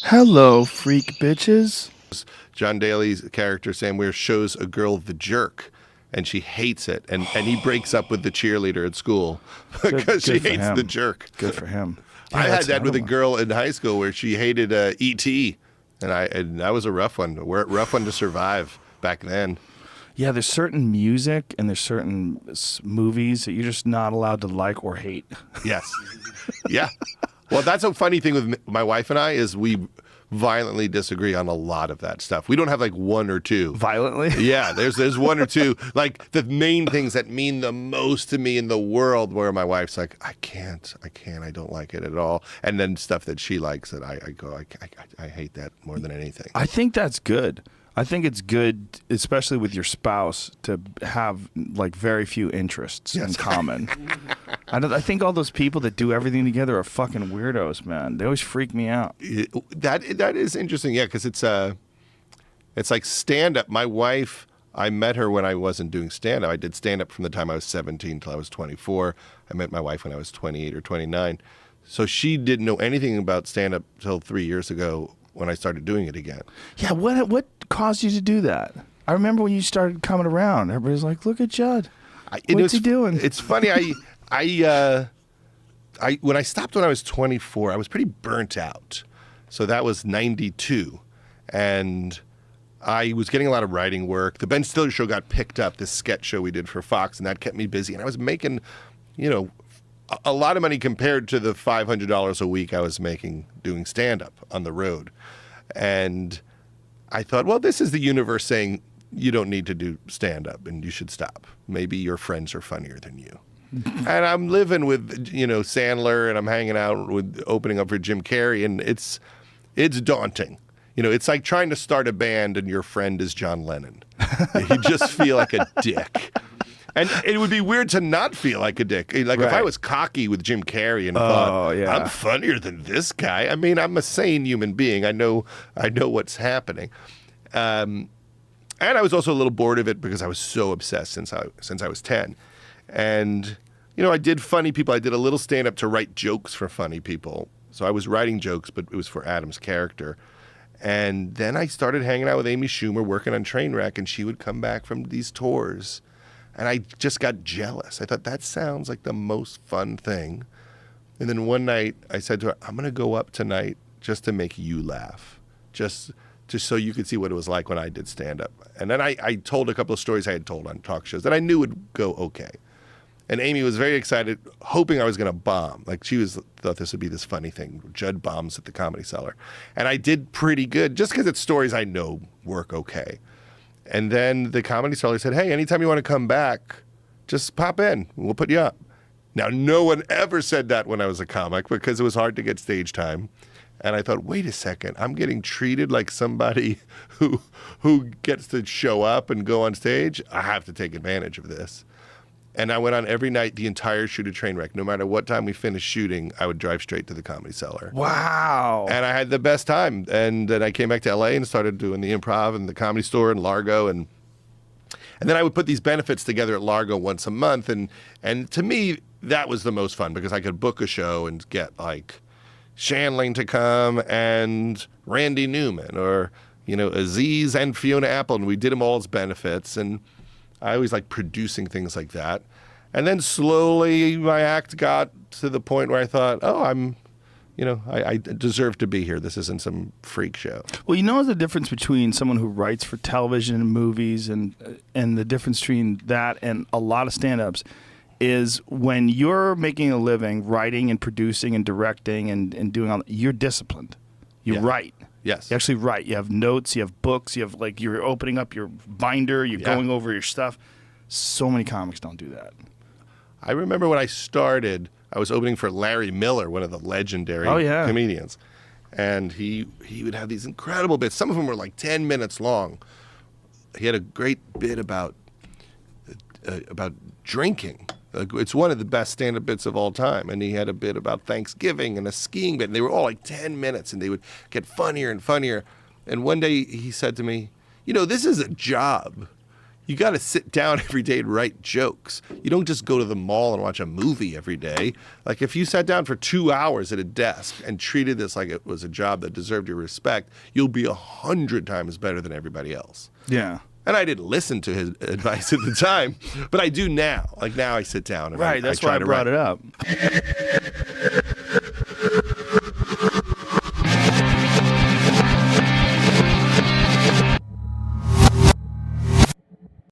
Hello, freak bitches. John Daly's character, Sam Weir, shows a girl the jerk, and she hates it. And he breaks up with the cheerleader at school because she good for hates him. the jerk. Good for him. Yeah, I had that's that with a another one. girl in high school where she hated E.T., and that was a rough one. Rough one to survive back then. Yeah, there's certain music and there's certain movies that you're just not allowed to like or hate. Yes. Yeah. Well, that's a funny thing with my wife and I is we violently disagree on a lot of that stuff. We don't have like one or two. Violently? Yeah, there's one or two, like the main things that mean the most to me in the world where my wife's like, I can't, I don't like it at all. And then stuff that she likes that I hate that more than anything. I think that's good. I think it's good, especially with your spouse, to have like very few interests in common. I think all those people that do everything together are fucking weirdos, man. They always freak me out. That is interesting, yeah, because it's like stand-up. My wife, I met her when I wasn't doing stand-up. I did stand-up from the time I was 17 till I was 24. I met my wife when I was 28 or 29. So she didn't know anything about stand-up till 3 years ago when I started doing it again. Yeah, what caused you to do that? I remember when you started coming around. Everybody's like, "Look at Judd. What's he doing?" It's funny. When I stopped when I was 24, I was pretty burnt out. So that was 92, and I was getting a lot of writing work. The Ben Stiller Show got picked up, this sketch show we did for Fox, and that kept me busy. And I was making, a lot of money compared to the $500 a week I was making doing stand-up on the road. And I thought, well, this is the universe saying you don't need to do stand-up and you should stop. Maybe your friends are funnier than you. And I'm living with, Sandler, and I'm hanging out with opening up for Jim Carrey, and it's daunting. It's like trying to start a band and your friend is John Lennon. You just feel like a dick. And it would be weird to not feel like a dick. Like if I was cocky with Jim Carrey and thought, I'm funnier than this guy. I mean, I'm a sane human being. I know what's happening. And I was also a little bored of it because I was so obsessed since I was 10. And, I did funny people. I did a little stand-up to write jokes for funny people. So I was writing jokes, but it was for Adam's character. And then I started hanging out with Amy Schumer, working on Trainwreck, and she would come back from these tours. And I just got jealous. I thought, that sounds like the most fun thing. And then one night I said to her, I'm going to go up tonight just to make you laugh, just so you could see what it was like when I did stand-up. And then I told a couple of stories I had told on talk shows that I knew would go okay. And Amy was very excited, hoping I was going to bomb. Like thought this would be this funny thing. Judd bombs at the Comedy Cellar. And I did pretty good just because it's stories I know work okay. And then the Comedy Cellar said, hey, anytime you want to come back, just pop in. We'll put you up. Now, no one ever said that when I was a comic because it was hard to get stage time. And I thought, wait a second, I'm getting treated like somebody who gets to show up and go on stage. I have to take advantage of this. And I went on every night, the entire shoot of Trainwreck. No matter what time we finished shooting, I would drive straight to the Comedy Cellar. Wow. And I had the best time. And then I came back to LA and started doing the Improv and the Comedy Store in Largo. And then I would put these benefits together at Largo once a month. And to me, that was the most fun because I could book a show and get like Shandling to come and Randy Newman or, Aziz and Fiona Apple. And we did them all as benefits. And I always like producing things like that. And then slowly my act got to the point where I thought, I deserve to be here. This isn't some freak show. Well, the difference between someone who writes for television and movies and the difference between that and a lot of stand-ups is when you're making a living writing and producing and directing and doing all that, you're disciplined. You write. Yes. You actually write. You have notes, you have books, you have you're opening up your binder, you're going over your stuff. So many comics don't do that. I remember when I started, I was opening for Larry Miller, one of the legendary comedians. And he would have these incredible bits. Some of them were like 10 minutes long. He had a great bit about drinking. It's one of the best stand-up bits of all time. And he had a bit about Thanksgiving and a skiing bit. And they were all like 10 minutes, and they would get funnier and funnier. And one day he said to me, this is a job. you got to sit down every day and write jokes. You don't just go to the mall and watch a movie every day. Like if you sat down for 2 hours at a desk and treated this like it was a job that deserved your respect, you'll be 100 times better than everybody else. Yeah. And I didn't listen to his advice at the time, but I do now. Like now I sit down and Right, that's try why I to brought write. it up.